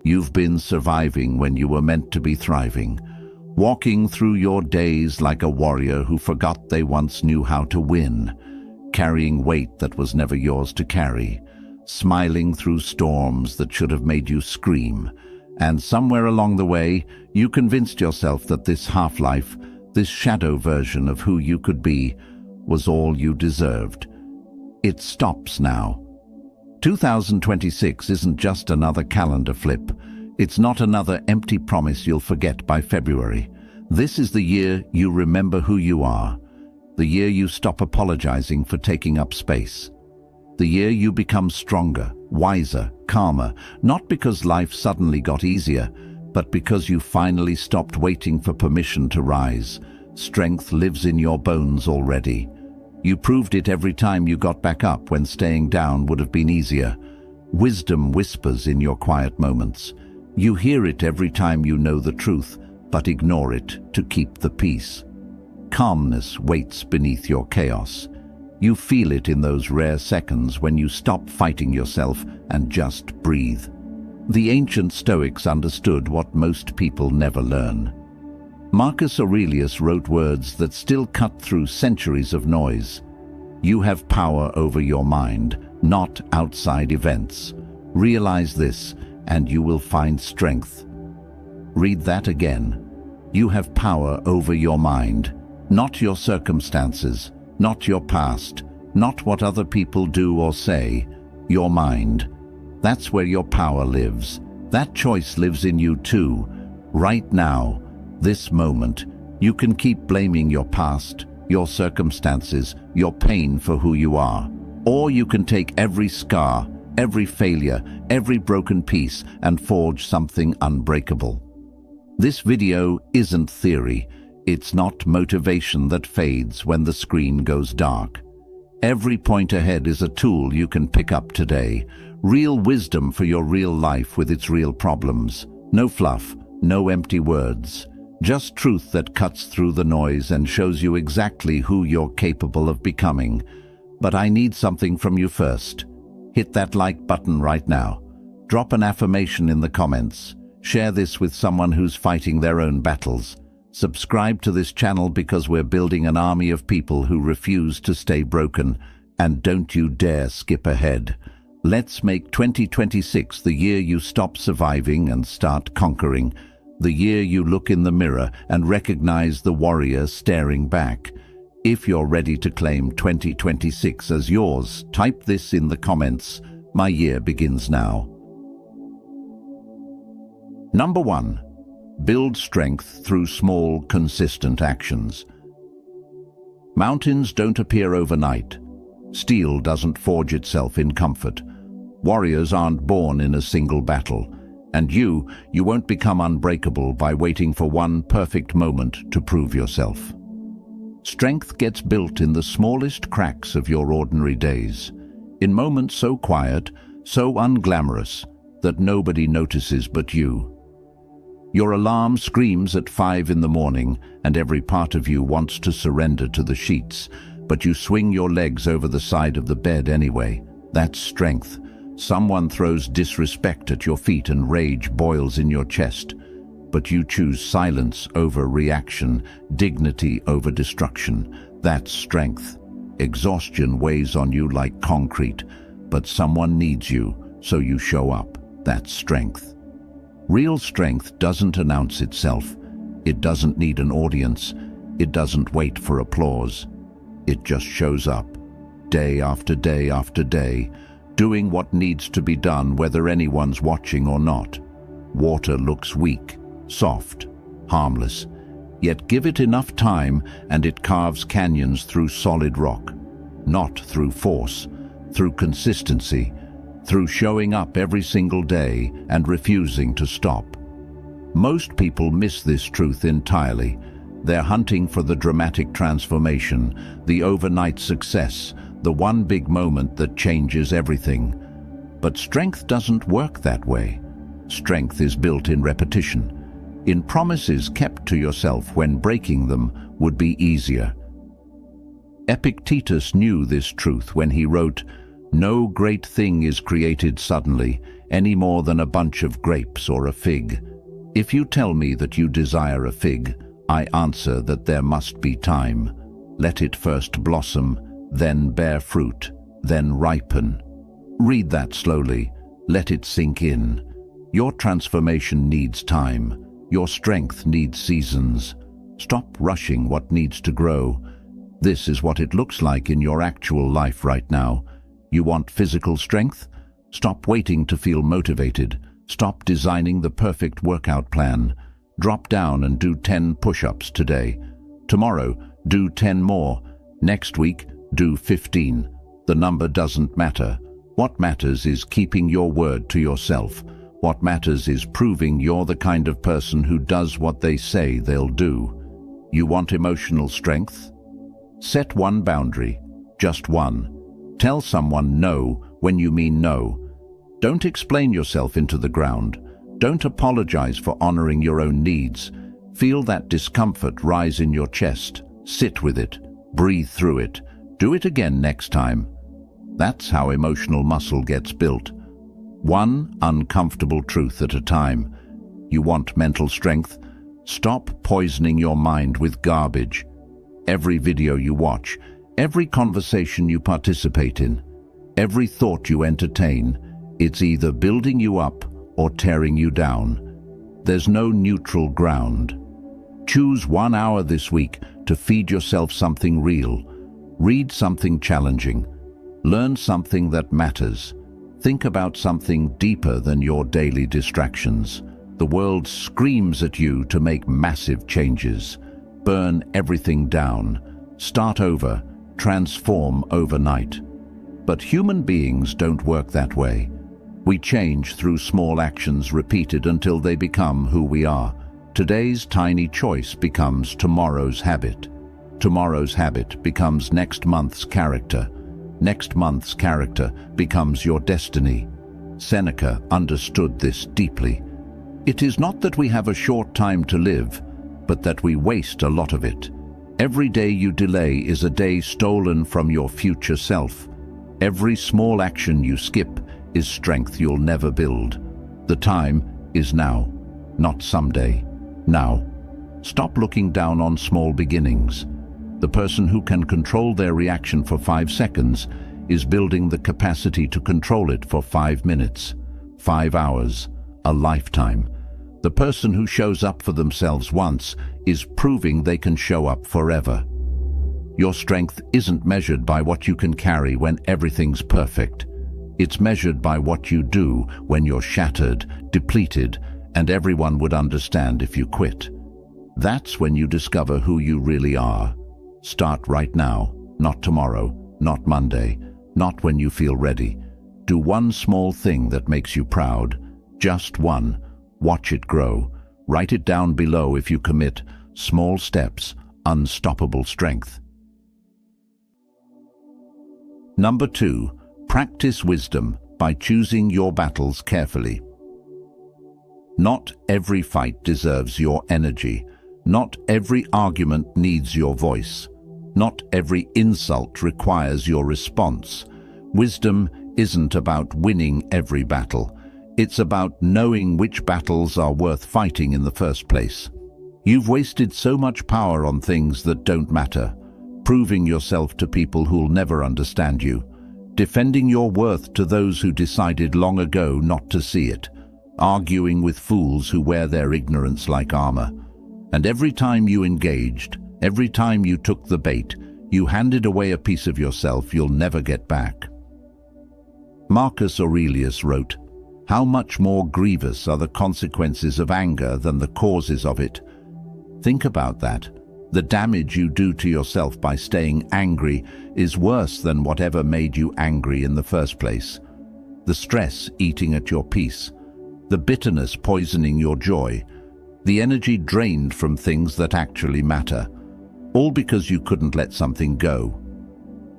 You've been surviving when you were meant to be thriving, walking through your days like a warrior who forgot they once knew how to win, carrying weight that was never yours to carry, smiling through storms that should have made you scream. And somewhere along the way, you convinced yourself that this half-life, this shadow version of who you could be, was all you deserved. It stops now. 2026 isn't just another calendar flip. It's not another empty promise you'll forget by February. This is the year you remember who you are. The year you stop apologizing for taking up space. The year you become stronger, wiser, calmer, not because life suddenly got easier, but because you finally stopped waiting for permission to rise. Strength lives in your bones already. You proved it every time you got back up when staying down would have been easier. Wisdom whispers in your quiet moments. You hear it every time you know the truth, but ignore it to keep the peace. Calmness waits beneath your chaos. You feel it in those rare seconds when you stop fighting yourself and just breathe. The ancient Stoics understood what most people never learn. Marcus Aurelius wrote words that still cut through centuries of noise. You have power over your mind, not outside events. Realize this, and you will find strength. Read that again. You have power over your mind, not your circumstances, not your past, not what other people do or say. Your mind. That's where your power lives. That choice lives in you too. Right now, this moment, you can keep blaming your past, your circumstances, your pain for who you are. Or you can take every scar, every failure, every broken piece and forge something unbreakable. This video isn't theory. It's not motivation that fades when the screen goes dark. Every point ahead is a tool you can pick up today. Real wisdom for your real life with its real problems. No fluff, no empty words. Just truth that cuts through the noise and shows you exactly who you're capable of becoming. But I need something from you first. Hit that like button right now. Drop an affirmation in the comments. Share this with someone who's fighting their own battles. Subscribe to this channel because we're building an army of people who refuse to stay broken. And don't you dare skip ahead. Let's make 2026 the year you stop surviving and start conquering. The year you look in the mirror and recognize the warrior staring back. If you're ready to claim 2026 as yours, type this in the comments. My year begins now. Number 1. Build strength through small, consistent actions. Mountains don't appear overnight. Steel doesn't forge itself in comfort. Warriors aren't born in a single battle. And you won't become unbreakable by waiting for one perfect moment to prove yourself. Strength gets built in the smallest cracks of your ordinary days, in moments so quiet, so unglamorous, that nobody notices but you. Your alarm screams at 5 in the morning, and every part of you wants to surrender to the sheets, but you swing your legs over the side of the bed anyway. That's strength. Someone throws disrespect at your feet and rage boils in your chest, but you choose silence over reaction, dignity over destruction. That's strength. Exhaustion weighs on you like concrete, but someone needs you, so you show up. That's strength. Real strength doesn't announce itself. It doesn't need an audience. It doesn't wait for applause. It just shows up, day after day after day, doing what needs to be done whether anyone's watching or not. Water looks weak, soft, harmless, yet give it enough time and it carves canyons through solid rock. Not through force, through consistency, through showing up every single day and refusing to stop. Most people miss this truth entirely. They're hunting for the dramatic transformation, the overnight success, the one big moment that changes everything. But strength doesn't work that way. Strength is built in repetition, in promises kept to yourself when breaking them would be easier. Epictetus knew this truth when he wrote, No great thing is created suddenly, any more than a bunch of grapes or a fig. If you tell me that you desire a fig, I answer that there must be time. Let it first blossom, then bear fruit, then ripen. Read that slowly. Let it sink in. Your transformation needs time. Your strength needs seasons. Stop rushing what needs to grow. This is what it looks like in your actual life right now. You want physical strength? Stop waiting to feel motivated. Stop designing the perfect workout plan. Drop down and do 10 push-ups today. Tomorrow, do 10 more. Next week, do 15. The number doesn't matter. What matters is keeping your word to yourself. What matters is proving you're the kind of person who does what they say they'll do. You want emotional strength? Set one boundary, just one. Tell someone no when you mean no. Don't explain yourself into the ground. Don't apologize for honoring your own needs. Feel that discomfort rise in your chest. Sit with it. Breathe through it. Do it again next time. That's how emotional muscle gets built. One uncomfortable truth at a time. You want mental strength? Stop poisoning your mind with garbage. Every video you watch, every conversation you participate in, every thought you entertain, it's either building you up or tearing you down. There's no neutral ground. Choose 1 hour this week to feed yourself something real. Read something challenging. Learn something that matters. Think about something deeper than your daily distractions. The world screams at you to make massive changes. Burn everything down. Start over. Transform overnight. But human beings don't work that way. We change through small actions repeated until they become who we are. Today's tiny choice becomes tomorrow's habit. Tomorrow's habit becomes next month's character. Next month's character becomes your destiny. Seneca understood this deeply. It is not that we have a short time to live, but that we waste a lot of it. Every day you delay is a day stolen from your future self. Every small action you skip is strength you'll never build. The time is now, not someday. Now. Stop looking down on small beginnings. The person who can control their reaction for 5 seconds is building the capacity to control it for 5 minutes, 5 hours, a lifetime. The person who shows up for themselves once is proving they can show up forever. Your strength isn't measured by what you can carry when everything's perfect. It's measured by what you do when you're shattered, depleted, and everyone would understand if you quit. That's when you discover who you really are. Start right now, not tomorrow, not Monday, not when you feel ready. Do one small thing that makes you proud. Just one. Watch it grow. Write it down below if you commit. Small steps, unstoppable strength. Number 2. Practice wisdom by choosing your battles carefully. Not every fight deserves your energy. Not every argument needs your voice. Not every insult requires your response. Wisdom isn't about winning every battle. It's about knowing which battles are worth fighting in the first place. You've wasted so much power on things that don't matter, proving yourself to people who'll never understand you, defending your worth to those who decided long ago not to see it, arguing with fools who wear their ignorance like armor. And every time you engaged, every time you took the bait, you handed away a piece of yourself you'll never get back. Marcus Aurelius wrote, "How much more grievous are the consequences of anger than the causes of it?" Think about that. The damage you do to yourself by staying angry is worse than whatever made you angry in the first place. The stress eating at your peace, the bitterness poisoning your joy, the energy drained from things that actually matter, all because you couldn't let something go.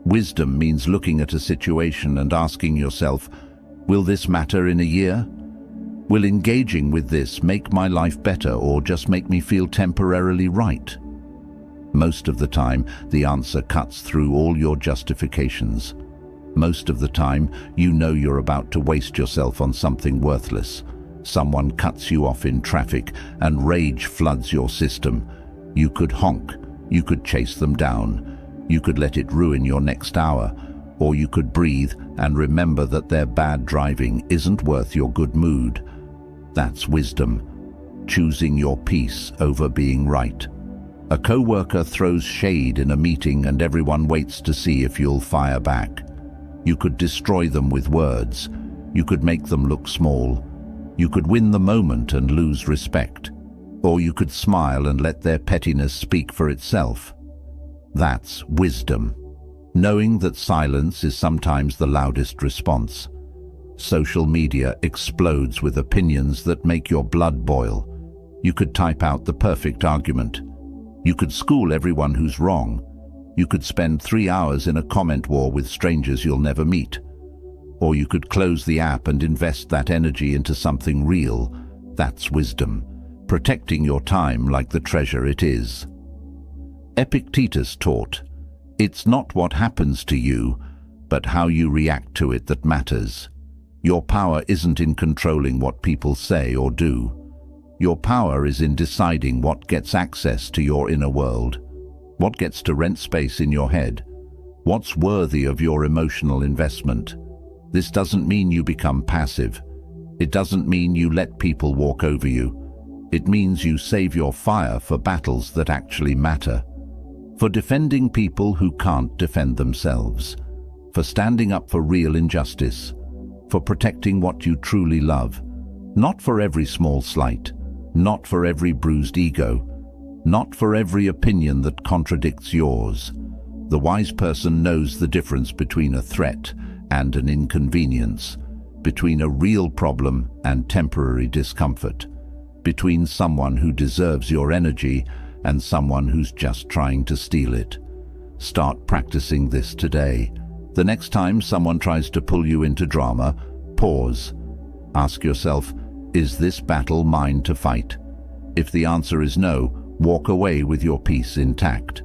Wisdom means looking at a situation and asking yourself, will this matter in a year? Will engaging with this make my life better or just make me feel temporarily right? Most of the time, the answer cuts through all your justifications. Most of the time, you know you're about to waste yourself on something worthless. Someone cuts you off in traffic and rage floods your system. You could honk, you could chase them down, you could let it ruin your next hour, or you could breathe and remember that their bad driving isn't worth your good mood. That's wisdom, choosing your peace over being right. A co-worker throws shade in a meeting and everyone waits to see if you'll fire back. You could destroy them with words. You could make them look small. You could win the moment and lose respect. Or you could smile and let their pettiness speak for itself. That's wisdom. Knowing that silence is sometimes the loudest response. Social media explodes with opinions that make your blood boil. You could type out the perfect argument. You could school everyone who's wrong. You could spend 3 hours in a comment war with strangers you'll never meet. Or you could close the app and invest that energy into something real. That's wisdom, protecting your time like the treasure it is. Epictetus taught, "It's not what happens to you, but how you react to it that matters." Your power isn't in controlling what people say or do. Your power is in deciding what gets access to your inner world, what gets to rent space in your head, what's worthy of your emotional investment. This doesn't mean you become passive. It doesn't mean you let people walk over you. It means you save your fire for battles that actually matter. For defending people who can't defend themselves. For standing up for real injustice. For protecting what you truly love. Not for every small slight. Not for every bruised ego. Not for every opinion that contradicts yours. The wise person knows the difference between a threat and an inconvenience, between a real problem and temporary discomfort, between someone who deserves your energy and someone who's just trying to steal it. Start practicing this today. The next time someone tries to pull you into drama, pause. Ask yourself, is this battle mine to fight? If the answer is no, walk away with your peace intact.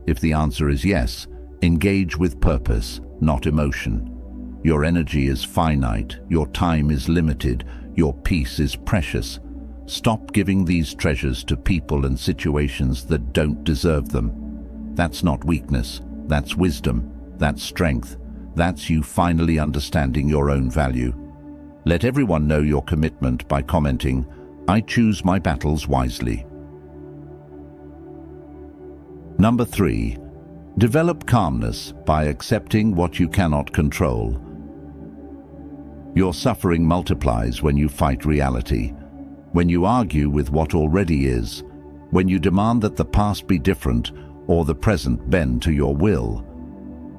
If the answer is yes, engage with purpose, not emotion. Your energy is finite, your time is limited, your peace is precious. Stop giving these treasures to people and situations that don't deserve them. That's not weakness, that's wisdom, that's strength, that's you finally understanding your own value. Let everyone know your commitment by commenting, "I choose my battles wisely." Number 3. Develop calmness by accepting what you cannot control. Your suffering multiplies when you fight reality, when you argue with what already is, when you demand that the past be different or the present bend to your will.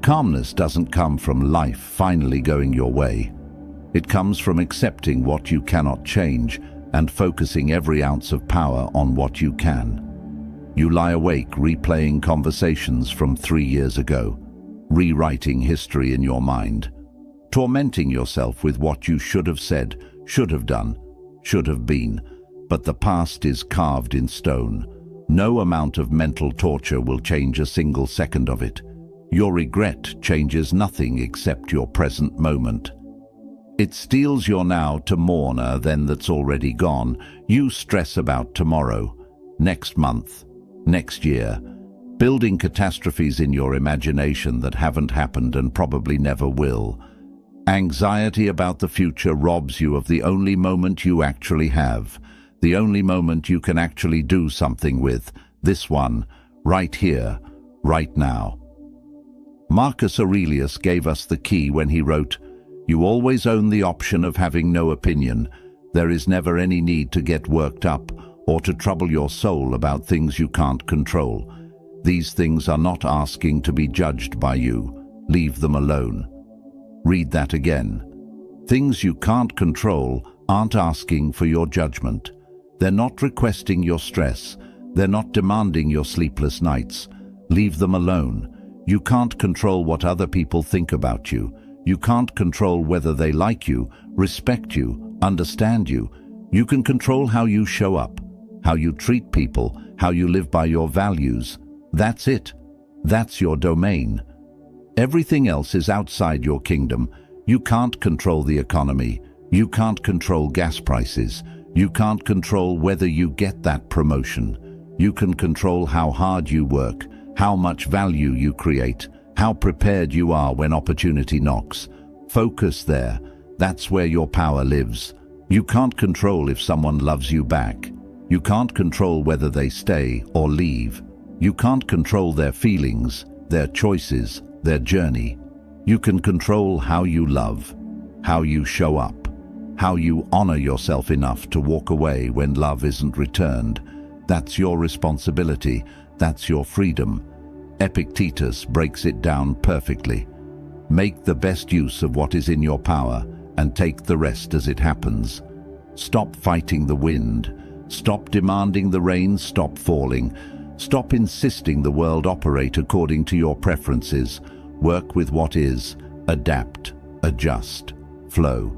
Calmness doesn't come from life finally going your way. It comes from accepting what you cannot change and focusing every ounce of power on what you can. You lie awake replaying conversations from 3 years ago, rewriting history in your mind, tormenting yourself with what you should have said, should have done, should have been, but the past is carved in stone. No amount of mental torture will change a single second of it. Your regret changes nothing except your present moment. It steals your now to mourn a then that's already gone. You stress about tomorrow, next month, next year, building catastrophes in your imagination that haven't happened and probably never will. Anxiety about the future robs you of the only moment you actually have, the only moment you can actually do something with, this one, right here, right now. Marcus Aurelius gave us the key when he wrote, "You always own the option of having no opinion. There is never any need to get worked up or to trouble your soul about things you can't control. These things are not asking to be judged by you. Leave them alone." Read that again. Things you can't control aren't asking for your judgment. They're not requesting your stress. They're not demanding your sleepless nights. Leave them alone. You can't control what other people think about you. You can't control whether they like you, respect you, understand you. You can control how you show up, how you treat people, how you live by your values. That's it. That's your domain. Everything else is outside your kingdom. You can't control the economy. You can't control gas prices. You can't control whether you get that promotion. You can control how hard you work, how much value you create, how prepared you are when opportunity knocks. Focus there. That's where your power lives. You can't control if someone loves you back. You can't control whether they stay or leave. You can't control their feelings, their choices, their journey. You can control how you love, how you show up, how you honor yourself enough to walk away when love isn't returned. That's your responsibility. That's your freedom. Epictetus breaks it down perfectly. Make the best use of what is in your power and take the rest as it happens. Stop fighting the wind. Stop demanding the rain stop falling. Stop insisting the world operate according to your preferences. Work with what is. Adapt, adjust, flow.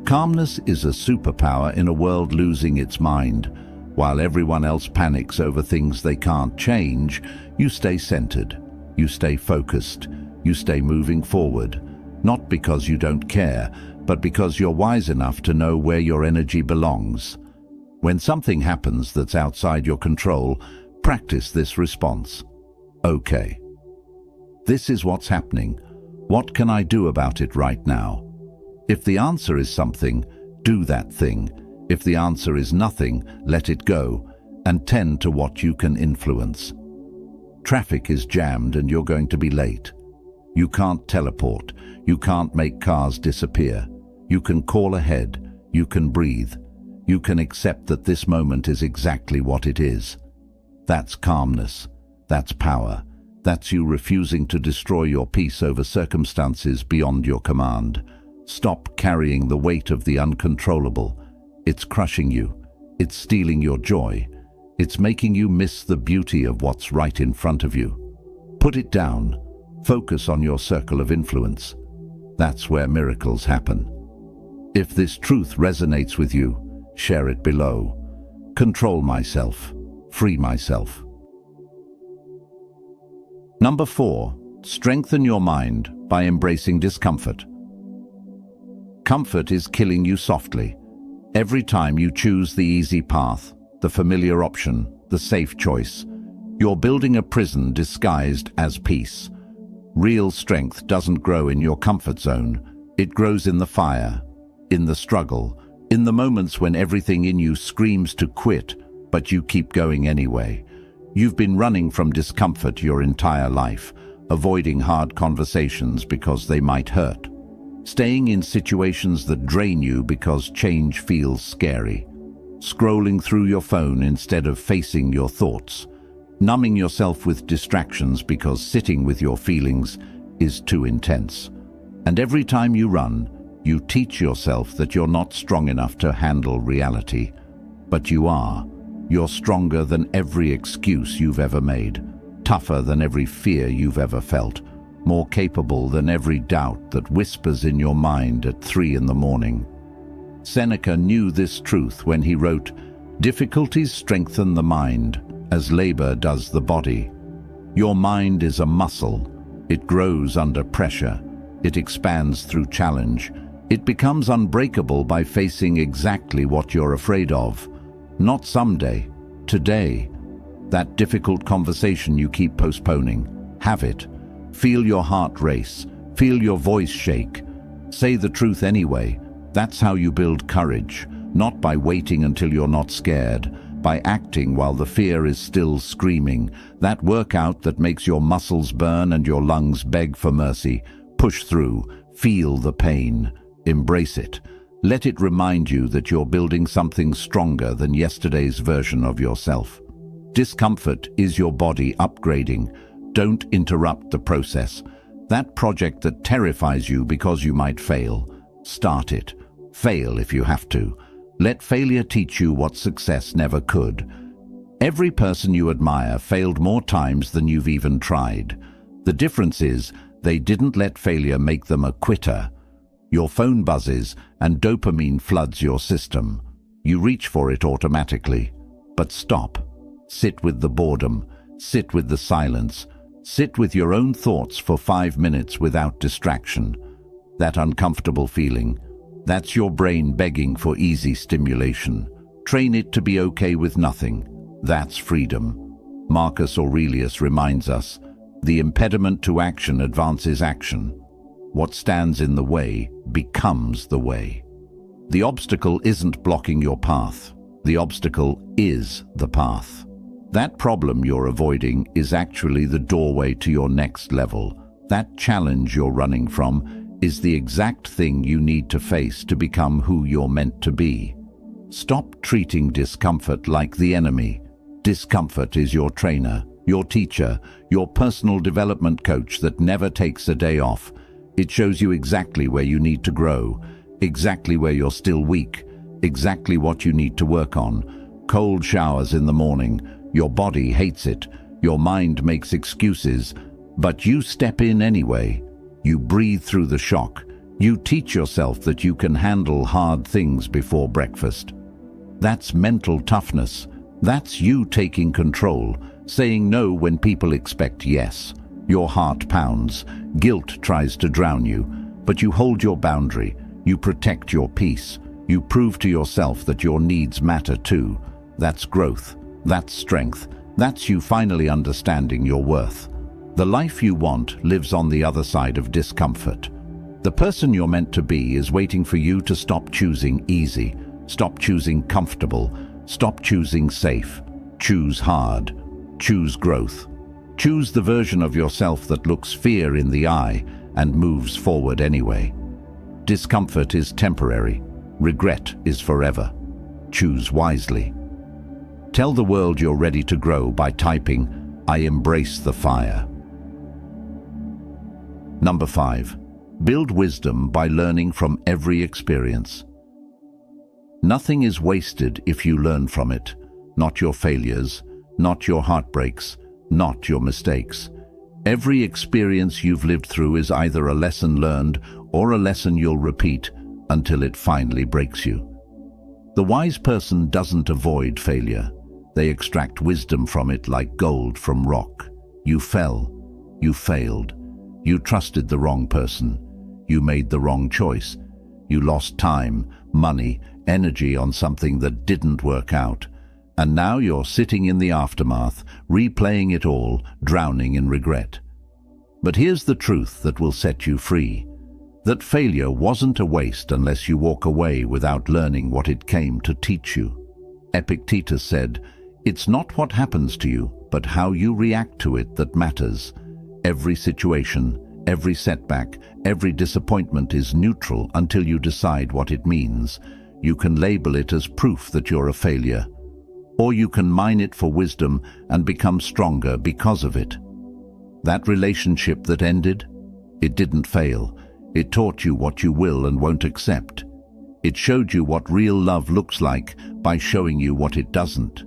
Calmness is a superpower in a world losing its mind. While everyone else panics over things they can't change, you stay centered, you stay focused, you stay moving forward. Not because you don't care, but because you're wise enough to know where your energy belongs. When something happens that's outside your control, practice this response. Okay. This is what's happening. What can I do about it right now? If the answer is something, do that thing. If the answer is nothing, let it go and tend to what you can influence. Traffic is jammed and you're going to be late. You can't teleport. You can't make cars disappear. You can call ahead. You can breathe. You can accept that this moment is exactly what it is. That's calmness. That's power. That's you refusing to destroy your peace over circumstances beyond your command. Stop carrying the weight of the uncontrollable. It's crushing you. It's stealing your joy. It's making you miss the beauty of what's right in front of you. Put it down. Focus on your circle of influence. That's where miracles happen. If this truth resonates with you, share it below. Control myself. Free myself. Number 4. Strengthen your mind by embracing discomfort. Comfort is killing you softly. Every time you choose the easy path, the familiar option, the safe choice, you're building a prison disguised as peace. Real strength doesn't grow in your comfort zone. It grows in the fire, in the struggle, in the moments when everything in you screams to quit, but you keep going anyway. You've been running from discomfort your entire life, avoiding hard conversations because they might hurt. Staying in situations that drain you because change feels scary. Scrolling through your phone instead of facing your thoughts. Numbing yourself with distractions because sitting with your feelings is too intense. And every time you run, you teach yourself that you're not strong enough to handle reality. But you are. You're stronger than every excuse you've ever made. Tougher than every fear you've ever felt. More capable than every doubt that whispers in your mind at 3 in the morning. Seneca knew this truth when he wrote, "Difficulties strengthen the mind, as labor does the body." Your mind is a muscle. It grows under pressure. It expands through challenge. It becomes unbreakable by facing exactly what you're afraid of. Not someday, today. That difficult conversation you keep postponing. Have it. Feel your heart race. Feel your voice shake. Say the truth anyway. That's how you build courage. Not by waiting until you're not scared. By acting while the fear is still screaming. That workout that makes your muscles burn and your lungs beg for mercy. Push through. Feel the pain. Embrace it. Let it remind you that you're building something stronger than yesterday's version of yourself. Discomfort is your body upgrading. Don't interrupt the process. That project that terrifies you because you might fail, start it. Fail if you have to. Let failure teach you what success never could. Every person you admire failed more times than you've even tried. The difference is, they didn't let failure make them a quitter. Your phone buzzes and dopamine floods your system. You reach for it automatically. But stop. Sit with the boredom. Sit with the silence. Sit with your own thoughts for 5 minutes without distraction. That uncomfortable feeling, that's your brain begging for easy stimulation. Train it to be okay with nothing. That's freedom. Marcus Aurelius reminds us, the impediment to action advances action. What stands in the way becomes the way. The obstacle isn't blocking your path. The obstacle is the path. That problem you're avoiding is actually the doorway to your next level. That challenge you're running from is the exact thing you need to face to become who you're meant to be. Stop treating discomfort like the enemy. Discomfort is your trainer, your teacher, your personal development coach that never takes a day off. It shows you exactly where you need to grow, exactly where you're still weak, exactly what you need to work on. Cold showers in the morning. Your body hates it. Your mind makes excuses. But you step in anyway. You breathe through the shock. You teach yourself that you can handle hard things before breakfast. That's mental toughness. That's you taking control, saying no when people expect yes. Your heart pounds. Guilt tries to drown you. But you hold your boundary. You protect your peace. You prove to yourself that your needs matter too. That's growth. That's strength. That's you finally understanding your worth. The life you want lives on the other side of discomfort. The person you're meant to be is waiting for you to stop choosing easy, stop choosing comfortable, stop choosing safe. Choose hard. Choose growth. Choose the version of yourself that looks fear in the eye and moves forward anyway. Discomfort is temporary. Regret is forever. Choose wisely. Tell the world you're ready to grow by typing, "I embrace the fire." Number 5. Build wisdom by learning from every experience. Nothing is wasted if you learn from it. Not your failures, not your heartbreaks, not your mistakes. Every experience you've lived through is either a lesson learned or a lesson you'll repeat until it finally breaks you. The wise person doesn't avoid failure. They extract wisdom from it like gold from rock. You fell. You failed. You trusted the wrong person. You made the wrong choice. You lost time, money, energy on something that didn't work out. And now you're sitting in the aftermath, replaying it all, drowning in regret. But here's the truth that will set you free. That failure wasn't a waste unless you walk away without learning what it came to teach you. Epictetus said, "It's not what happens to you, but how you react to it that matters." Every situation, every setback, every disappointment is neutral until you decide what it means. You can label it as proof that you're a failure, or you can mine it for wisdom and become stronger because of it. That relationship that ended, it didn't fail. It taught you what you will and won't accept. It showed you what real love looks like by showing you what it doesn't.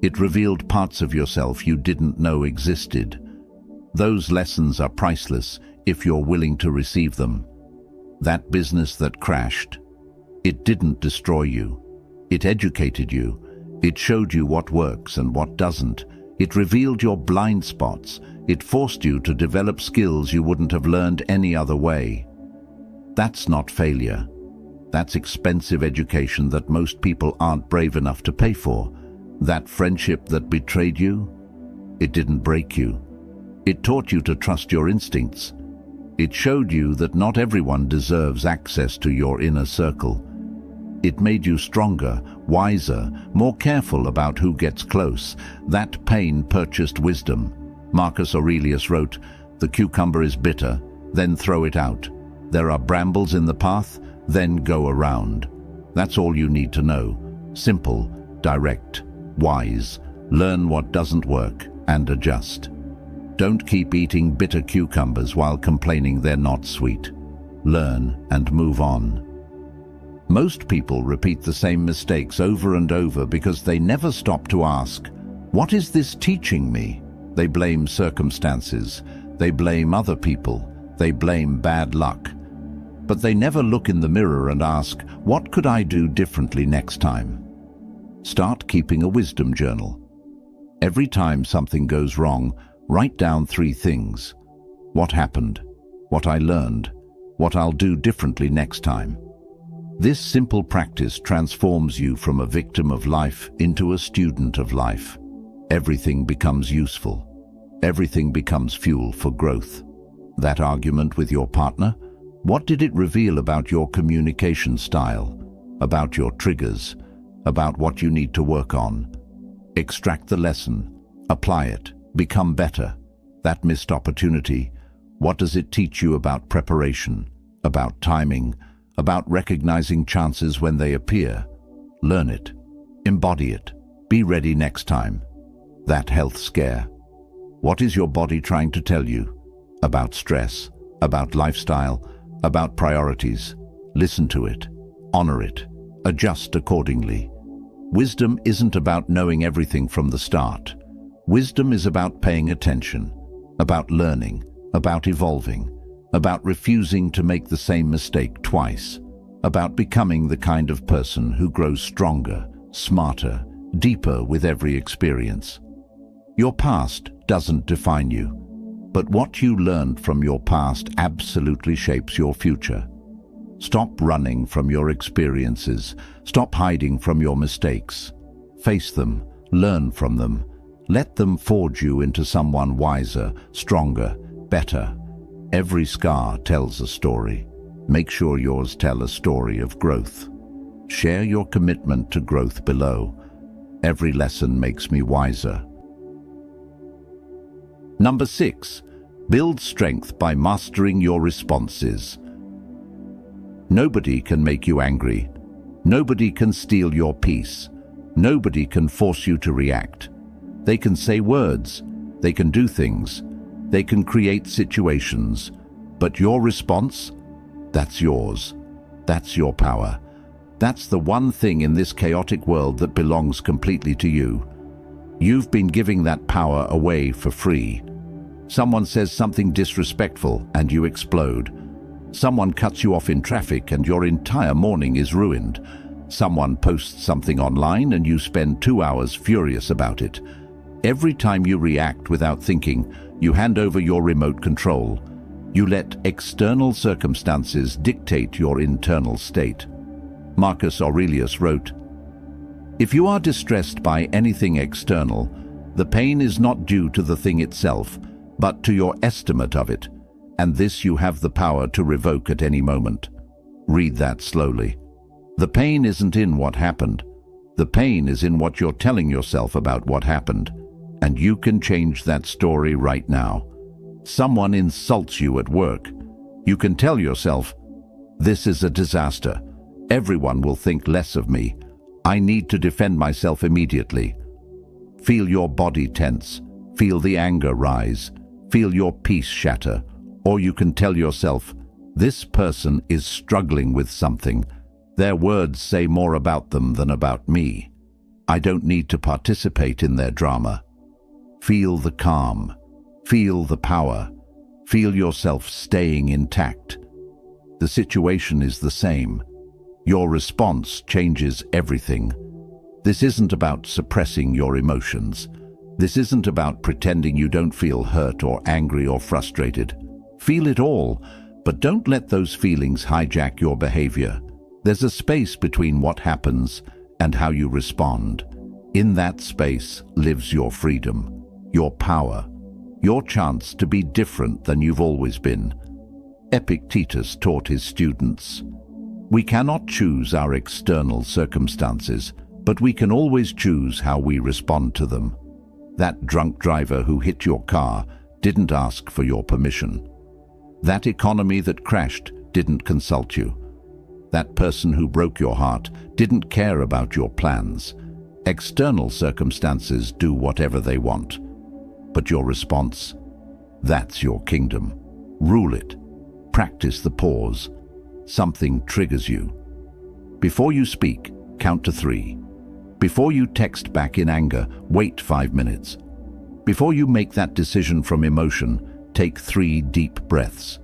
It revealed parts of yourself you didn't know existed. Those lessons are priceless if you're willing to receive them. That business that crashed, it didn't destroy you. It educated you. It showed you what works and what doesn't. It revealed your blind spots. It forced you to develop skills you wouldn't have learned any other way. That's not failure. That's expensive education that most people aren't brave enough to pay for. That friendship that betrayed you, it didn't break you. It taught you to trust your instincts. It showed you that not everyone deserves access to your inner circle. It made you stronger, wiser, more careful about who gets close. That pain purchased wisdom. Marcus Aurelius wrote, "The cucumber is bitter, then throw it out. There are brambles in the path, then go around." That's all you need to know. Simple, direct, wise. Learn what doesn't work and adjust. Don't keep eating bitter cucumbers while complaining they're not sweet. Learn and move on. Most people repeat the same mistakes over and over because they never stop to ask, "What is this teaching me?" They blame circumstances. They blame other people. They blame bad luck. But they never look in the mirror and ask, "What could I do differently next time?" Start keeping a wisdom journal. Every time something goes wrong, Write down 3 things. What happened? What I learned? What I'll do differently next time? This simple practice transforms you from a victim of life into a student of life. Everything becomes useful. Everything becomes fuel for growth. That argument with your partner, what did it reveal about your communication style, about your triggers, about what you need to work on? Extract the lesson, apply it, become better. That missed opportunity, what does it teach you about preparation, about timing, about recognizing chances when they appear? Learn it, embody it, be ready next time. That health scare. What is your body trying to tell you? About stress, about lifestyle, about priorities. Listen to it, honor it, adjust accordingly. Wisdom isn't about knowing everything from the start. Wisdom is about paying attention, about learning, about evolving, about refusing to make the same mistake twice, about becoming the kind of person who grows stronger, smarter, deeper with every experience. Your past doesn't define you, but what you learned from your past absolutely shapes your future. Stop running from your experiences. Stop hiding from your mistakes. Face them, learn from them. Let them forge you into someone wiser, stronger, better. Every scar tells a story. Make sure yours tell a story of growth. Share your commitment to growth below. Every lesson makes me wiser. Number 6. Build strength by mastering your responses. Nobody can make you angry. Nobody can steal your peace. Nobody can force you to react. They can say words. They can do things. They can create situations. But your response? That's yours. That's your power. That's the one thing in this chaotic world that belongs completely to you. You've been giving that power away for free. Someone says something disrespectful and you explode. Someone cuts you off in traffic and your entire morning is ruined. Someone posts something online and you spend 2 hours furious about it. Every time you react without thinking, you hand over your remote control. You let external circumstances dictate your internal state. Marcus Aurelius wrote, "If you are distressed by anything external, the pain is not due to the thing itself, but to your estimate of it, and this you have the power to revoke at any moment." Read that slowly. The pain isn't in what happened. The pain is in what you're telling yourself about what happened, and you can change that story right now. Someone insults you at work. You can tell yourself, "This is a disaster. Everyone will think less of me. I need to defend myself immediately." Feel your body tense. Feel the anger rise. Feel your peace shatter. Or you can tell yourself, "This person is struggling with something. Their words say more about them than about me. I don't need to participate in their drama." Feel the calm. Feel the power. Feel yourself staying intact. The situation is the same. Your response changes everything. This isn't about suppressing your emotions. This isn't about pretending you don't feel hurt or angry or frustrated. Feel it all, but don't let those feelings hijack your behavior. There's a space between what happens and how you respond. In that space lives your freedom, your power, your chance to be different than you've always been. Epictetus taught his students, "We cannot choose our external circumstances, but we can always choose how we respond to them." That drunk driver who hit your car didn't ask for your permission. That economy that crashed didn't consult you. That person who broke your heart didn't care about your plans. External circumstances do whatever they want. But your response? That's your kingdom. Rule it. Practice the pause. Something triggers you. Before you speak, count to 3. Before you text back in anger, wait 5 minutes. Before you make that decision from emotion, take 3 deep breaths.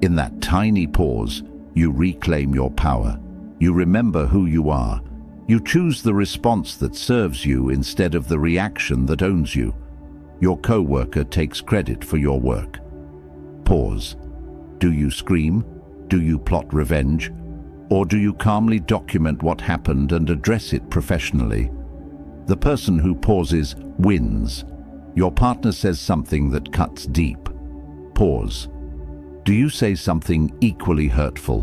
In that tiny pause, you reclaim your power. You remember who you are. You choose the response that serves you instead of the reaction that owns you. Your co-worker takes credit for your work. Pause. Do you scream? Do you plot revenge? Or do you calmly document what happened and address it professionally? The person who pauses wins. Your partner says something that cuts deep. Pause. Do you say something equally hurtful?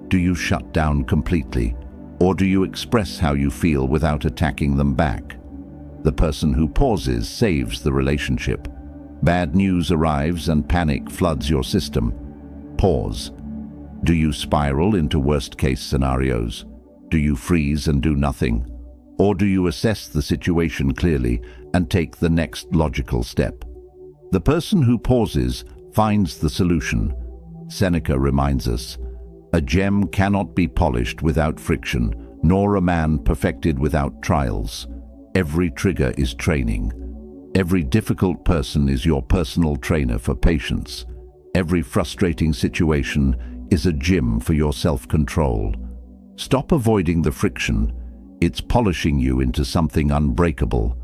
Do you shut down completely? Or do you express how you feel without attacking them back? The person who pauses saves the relationship. Bad news arrives and panic floods your system. Pause. Do you spiral into worst-case scenarios? Do you freeze and do nothing? Or do you assess the situation clearly and take the next logical step? The person who pauses finds the solution. Seneca reminds us, "A gem cannot be polished without friction, nor a man perfected without trials." Every trigger is training. Every difficult person is your personal trainer for patience. Every frustrating situation is a gym for your self-control. Stop avoiding the friction. It's polishing you into something unbreakable.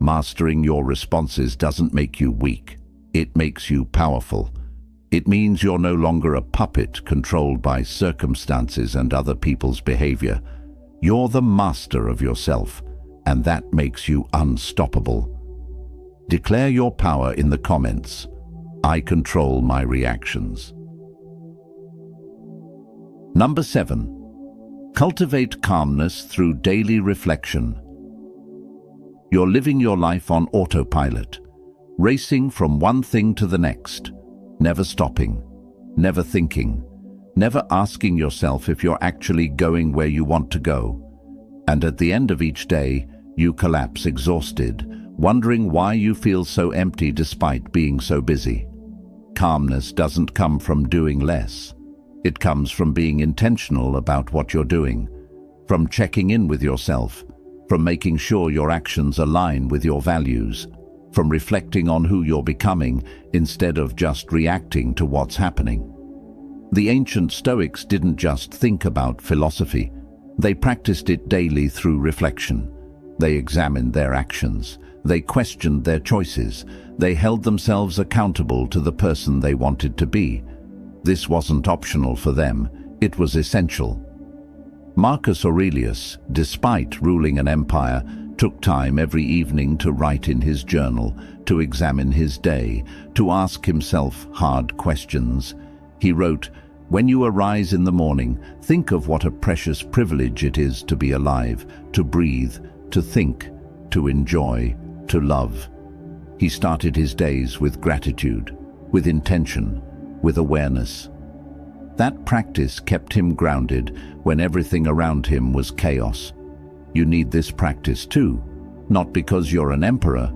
Mastering your responses doesn't make you weak. It makes you powerful. It means you're no longer a puppet controlled by circumstances and other people's behavior. You're the master of yourself, and that makes you unstoppable. Declare your power in the comments. I control my reactions. Number 7. Cultivate calmness through daily reflection. You're living your life on autopilot, racing from one thing to the next, never stopping, never thinking, never asking yourself if you're actually going where you want to go. And at the end of each day, you collapse exhausted, wondering why you feel so empty despite being so busy. Calmness doesn't come from doing less. It comes from being intentional about what you're doing, from checking in with yourself, from making sure your actions align with your values, from reflecting on who you're becoming instead of just reacting to what's happening. The ancient Stoics didn't just think about philosophy. They practiced it daily through reflection. They examined their actions. They questioned their choices. They held themselves accountable to the person they wanted to be. This wasn't optional for them, it was essential. Marcus Aurelius, despite ruling an empire, took time every evening to write in his journal, to examine his day, to ask himself hard questions. He wrote, "When you arise in the morning, think of what a precious privilege it is to be alive, to breathe, to think, to enjoy, to love." He started his days with gratitude, with intention, with awareness. That practice kept him grounded when everything around him was chaos. You need this practice too, not because you're an emperor,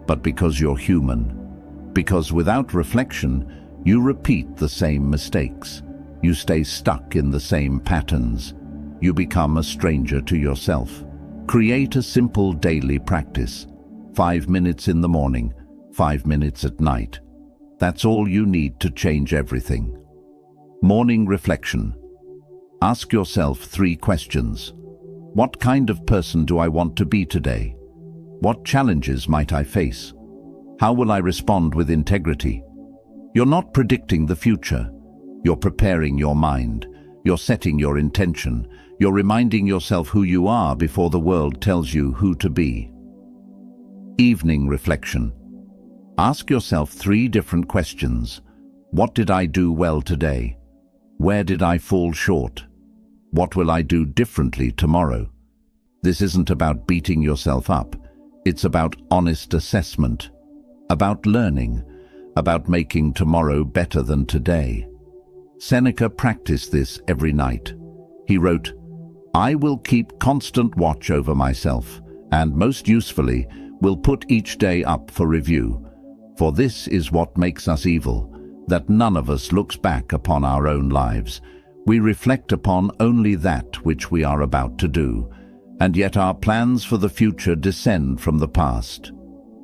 but because you're human. Because without reflection, you repeat the same mistakes. You stay stuck in the same patterns. You become a stranger to yourself. Create a simple daily practice. 5 minutes in the morning, 5 minutes at night. That's all you need to change everything. Morning reflection. Ask yourself 3 questions. What kind of person do I want to be today? What challenges might I face? How will I respond with integrity? You're not predicting the future. You're preparing your mind. You're setting your intention. You're reminding yourself who you are before the world tells you who to be. Evening reflection. Ask yourself 3 different questions. What did I do well today? Where did I fall short? What will I do differently tomorrow? This isn't about beating yourself up. It's about honest assessment, about learning, about making tomorrow better than today. Seneca practiced this every night. He wrote, "I will keep constant watch over myself, and most usefully, will put each day up for review. For this is what makes us evil, that none of us looks back upon our own lives. We reflect upon only that which we are about to do, and yet our plans for the future descend from the past.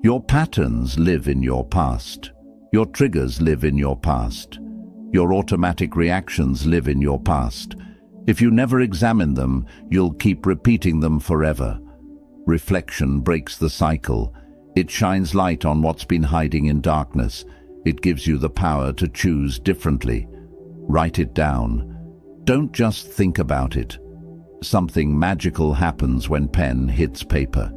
Your patterns live in your past. Your triggers live in your past. Your automatic reactions live in your past. If you never examine them, you'll keep repeating them forever. Reflection breaks the cycle. It shines light on what's been hiding in darkness. It gives you the power to choose differently. Write it down. Don't just think about it. Something magical happens when pen hits paper.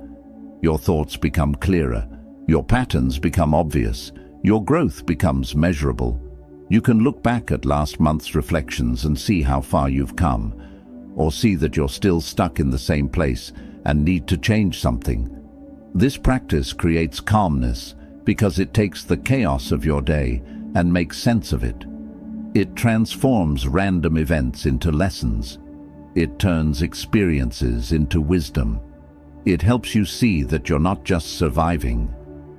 Your thoughts become clearer. Your patterns become obvious. Your growth becomes measurable. You can look back at last month's reflections and see how far you've come, or see that you're still stuck in the same place and need to change something. This practice creates calmness because it takes the chaos of your day and makes sense of it. It transforms random events into lessons. It turns experiences into wisdom. It helps you see that you're not just surviving,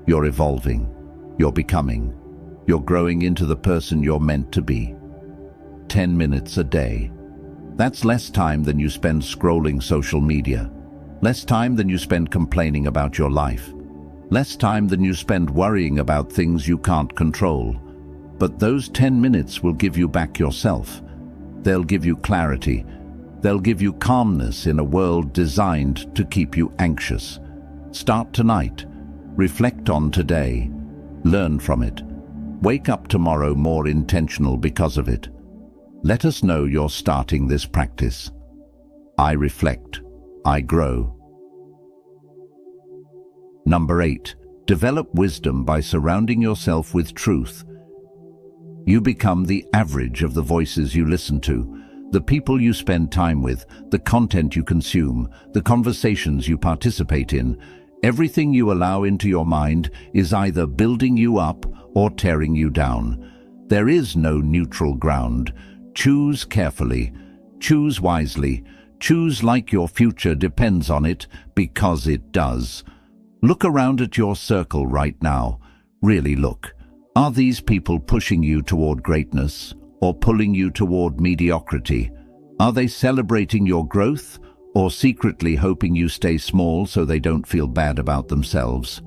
you're evolving, you're becoming, you're growing into the person you're meant to be. 10 minutes a day. That's less time than you spend scrolling social media, less time than you spend complaining about your life, less time than you spend worrying about things you can't control. But those 10 minutes will give you back yourself. They'll give you clarity. They'll give you calmness in a world designed to keep you anxious. Start tonight. Reflect on today. Learn from it. Wake up tomorrow more intentional because of it. Let us know you're starting this practice. I reflect. I grow. Number 8. Develop wisdom by surrounding yourself with truth. You become the average of the voices you listen to, the people you spend time with, the content you consume, the conversations you participate in. Everything you allow into your mind is either building you up or tearing you down. There is no neutral ground. Choose carefully. Choose wisely. Choose like your future depends on it, because it does. Look around at your circle right now. Really look. Are these people pushing you toward greatness or pulling you toward mediocrity? Are they celebrating your growth or secretly hoping you stay small so they don't feel bad about themselves?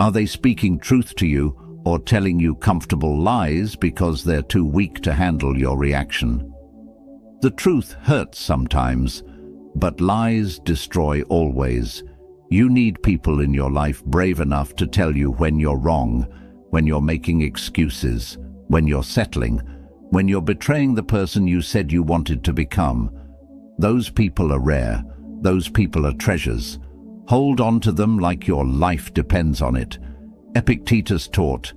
Are they speaking truth to you or telling you comfortable lies because they're too weak to handle your reaction? The truth hurts sometimes, but lies destroy always. You need people in your life brave enough to tell you when you're wrong, when you're making excuses, when you're settling, when you're betraying the person you said you wanted to become. Those people are rare. Those people are treasures. Hold on to them like your life depends on it. Epictetus taught,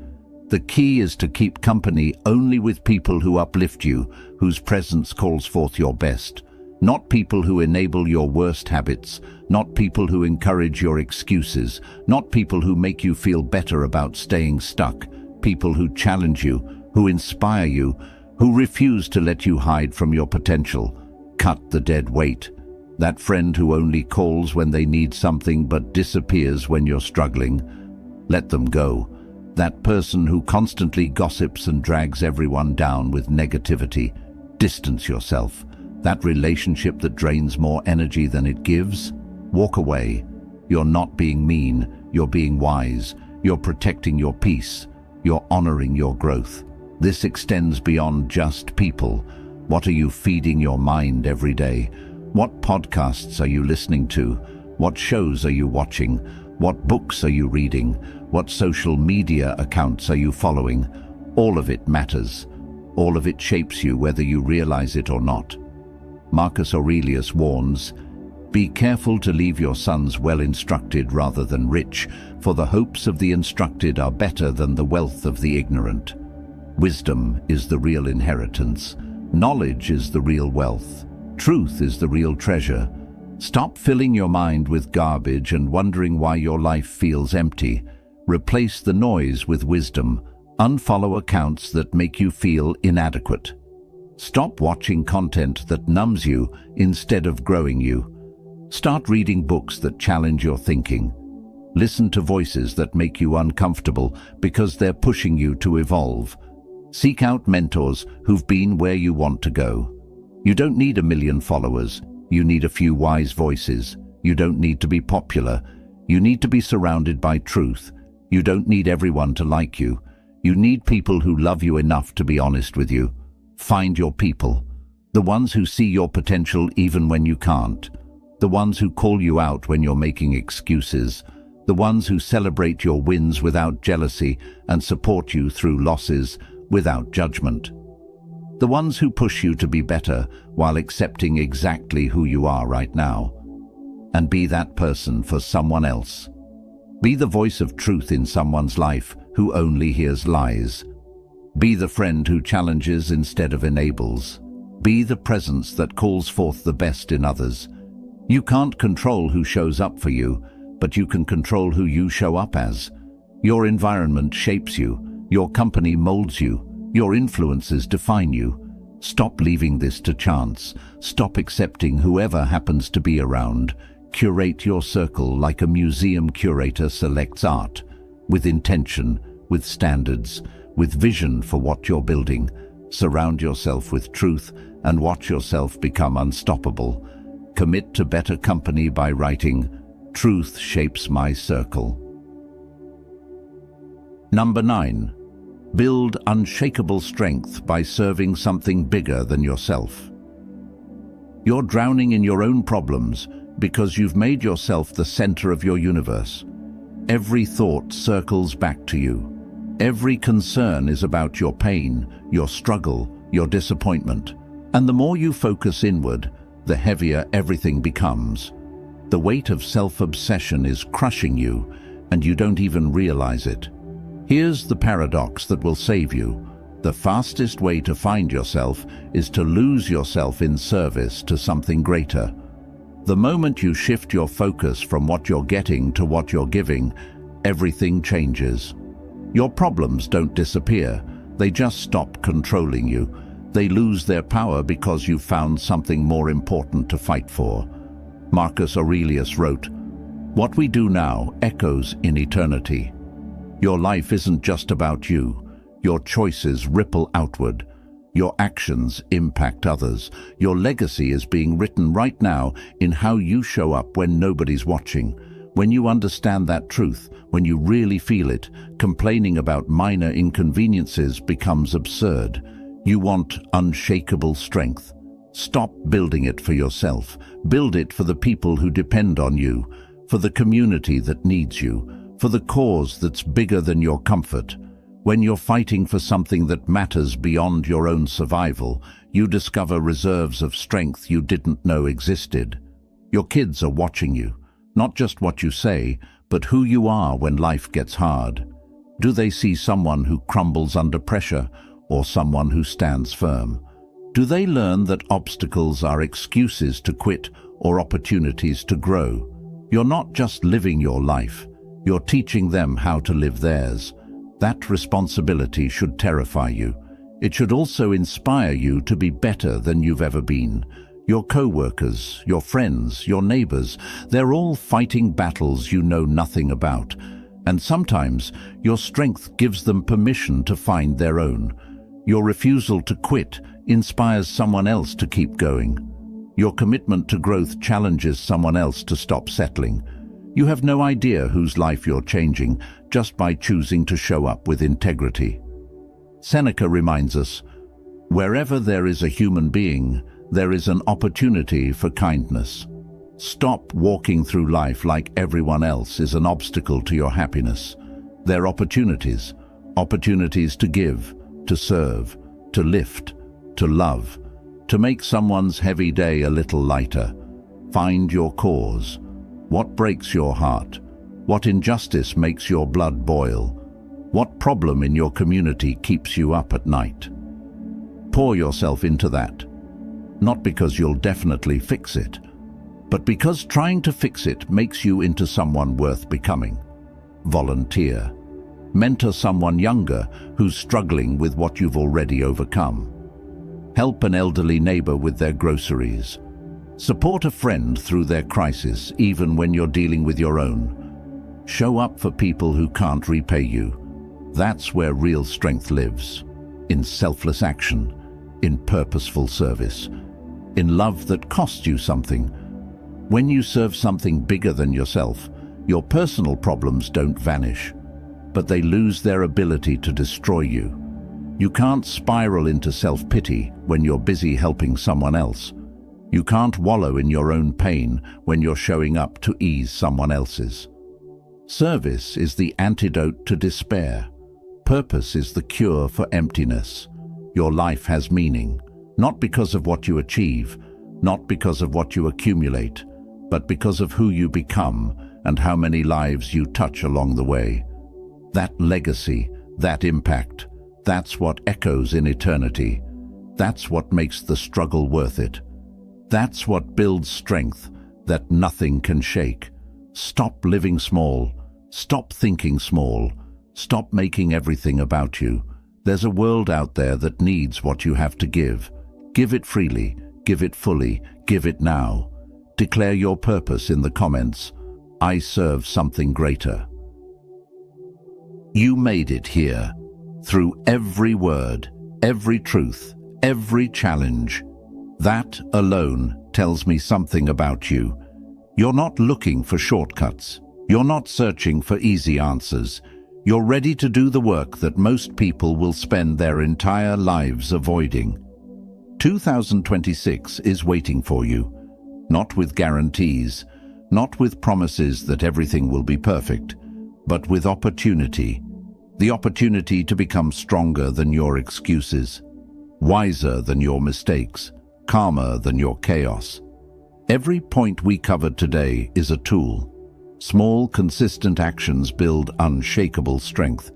the key is to keep company only with people who uplift you, whose presence calls forth your best. Not people who enable your worst habits, not people who encourage your excuses, not people who make you feel better about staying stuck, people who challenge you, who inspire you, who refuse to let you hide from your potential. Cut the dead weight. That friend who only calls when they need something but disappears when you're struggling. Let them go. That person who constantly gossips and drags everyone down with negativity. Distance yourself. That relationship that drains more energy than it gives. Walk away. You're not being mean. You're being wise. You're protecting your peace. You're honoring your growth. This extends beyond just people. What are you feeding your mind every day? What podcasts are you listening to? What shows are you watching? What books are you reading? What social media accounts are you following? All of it matters. All of it shapes you whether you realize it or not. Marcus Aurelius warns, be careful to leave your sons well instructed rather than rich, for the hopes of the instructed are better than the wealth of the ignorant. Wisdom is the real inheritance. Knowledge is the real wealth. Truth is the real treasure. Stop filling your mind with garbage and wondering why your life feels empty. Replace the noise with wisdom. Unfollow accounts that make you feel inadequate. Stop watching content that numbs you instead of growing you. Start reading books that challenge your thinking. Listen to voices that make you uncomfortable because they're pushing you to evolve. Seek out mentors who've been where you want to go. You don't need 1 million followers. You need a few wise voices. You don't need to be popular. You need to be surrounded by truth. You don't need everyone to like you. You need people who love you enough to be honest with you. Find your people. The ones who see your potential even when you can't. The ones who call you out when you're making excuses. The ones who celebrate your wins without jealousy and support you through losses without judgment. The ones who push you to be better while accepting exactly who you are right now. And be that person for someone else. Be the voice of truth in someone's life who only hears lies. Be the friend who challenges instead of enables. Be the presence that calls forth the best in others. You can't control who shows up for you, but you can control who you show up as. Your environment shapes you. Your company molds you. Your influences define you. Stop leaving this to chance. Stop accepting whoever happens to be around. Curate your circle like a museum curator selects art, with intention, with standards, with vision for what you're building. Surround yourself with truth and watch yourself become unstoppable. Commit to better company by writing, "Truth shapes my circle." Number 9. Build unshakable strength by serving something bigger than yourself. You're drowning in your own problems because you've made yourself the center of your universe. Every thought circles back to you. Every concern is about your pain, your struggle, your disappointment. And the more you focus inward, the heavier everything becomes. The weight of self-obsession is crushing you, and you don't even realize it. Here's the paradox that will save you. The fastest way to find yourself is to lose yourself in service to something greater. The moment you shift your focus from what you're getting to what you're giving, everything changes. Your problems don't disappear, they just stop controlling you. They lose their power because you've found something more important to fight for. Marcus Aurelius wrote, "What we do now echoes in eternity." Your life isn't just about you. Your choices ripple outward. Your actions impact others. Your legacy is being written right now in how you show up when nobody's watching. When you understand that truth, when you really feel it, complaining about minor inconveniences becomes absurd. You want unshakable strength. Stop building it for yourself. Build it for the people who depend on you, for the community that needs you, for the cause that's bigger than your comfort. When you're fighting for something that matters beyond your own survival, you discover reserves of strength you didn't know existed. Your kids are watching you, not just what you say, but who you are when life gets hard. Do they see someone who crumbles under pressure or someone who stands firm? Do they learn that obstacles are excuses to quit or opportunities to grow? You're not just living your life, you're teaching them how to live theirs. That responsibility should terrify you. It should also inspire you to be better than you've ever been. Your co-workers, your friends, your neighbors, they're all fighting battles you know nothing about. And sometimes your strength gives them permission to find their own. Your refusal to quit inspires someone else to keep going. Your commitment to growth challenges someone else to stop settling. You have no idea whose life you're changing just by choosing to show up with integrity. Seneca reminds us, "Wherever there is a human being, there is an opportunity for kindness." Stop walking through life like everyone else is an obstacle to your happiness. They're opportunities, opportunities to give, to serve, to lift, to love, to make someone's heavy day a little lighter. Find your cause. What breaks your heart? What injustice makes your blood boil? What problem in your community keeps you up at night? Pour yourself into that. Not because you'll definitely fix it, but because trying to fix it makes you into someone worth becoming. Volunteer. Mentor someone younger who's struggling with what you've already overcome. Help an elderly neighbor with their groceries. Support a friend through their crisis, even when you're dealing with your own. Show up for people who can't repay you. That's where real strength lives. In selfless action, in purposeful service, in love that costs you something. When you serve something bigger than yourself, your personal problems don't vanish, but they lose their ability to destroy you. You can't spiral into self-pity when you're busy helping someone else. You can't wallow in your own pain when you're showing up to ease someone else's. Service is the antidote to despair. Purpose is the cure for emptiness. Your life has meaning, not because of what you achieve, not because of what you accumulate, but because of who you become and how many lives you touch along the way. That legacy, that impact, that's what echoes in eternity. That's what makes the struggle worth it. That's what builds strength that nothing can shake. Stop living small. Stop thinking small. Stop making everything about you. There's a world out there that needs what you have to give. Give it freely, give it fully, give it now. Declare your purpose in the comments. I serve something greater. You made it here. Through every word, every truth, every challenge. That alone tells me something about you. You're not looking for shortcuts. You're not searching for easy answers. You're ready to do the work that most people will spend their entire lives avoiding. 2026 is waiting for you. Not with guarantees, not with promises that everything will be perfect, but with opportunity. The opportunity to become stronger than your excuses, wiser than your mistakes, calmer than your chaos. Every point we covered today is a tool. Small, consistent actions build unshakable strength.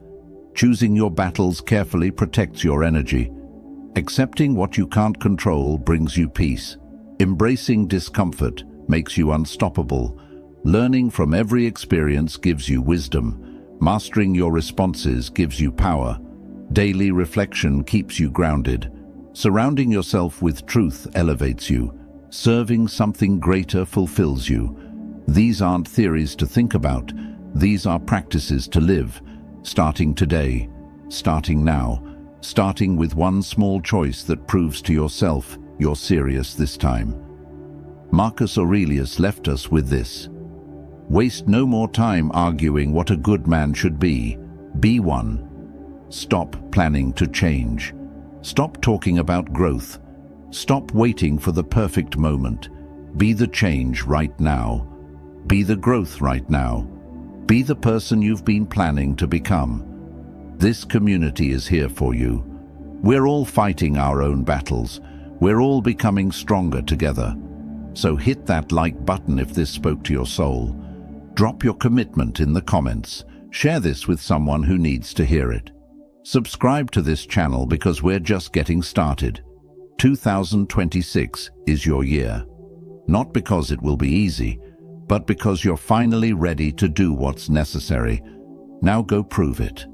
Choosing your battles carefully protects your energy. Accepting what you can't control brings you peace. Embracing discomfort makes you unstoppable. Learning from every experience gives you wisdom. Mastering your responses gives you power. Daily reflection keeps you grounded. Surrounding yourself with truth elevates you. Serving something greater fulfills you. These aren't theories to think about. These are practices to live. Starting today, starting now, starting with one small choice that proves to yourself you're serious this time. Marcus Aurelius left us with this. Waste no more time arguing what a good man should be. Be one. Stop planning to change. Stop talking about growth. Stop waiting for the perfect moment. Be the change right now. Be the growth right now. Be the person you've been planning to become. This community is here for you. We're all fighting our own battles. We're all becoming stronger together. So hit that like button if this spoke to your soul. Drop your commitment in the comments. Share this with someone who needs to hear it. Subscribe to this channel because we're just getting started. 2026 is your year. Not because it will be easy, but because you're finally ready to do what's necessary. Now go prove it.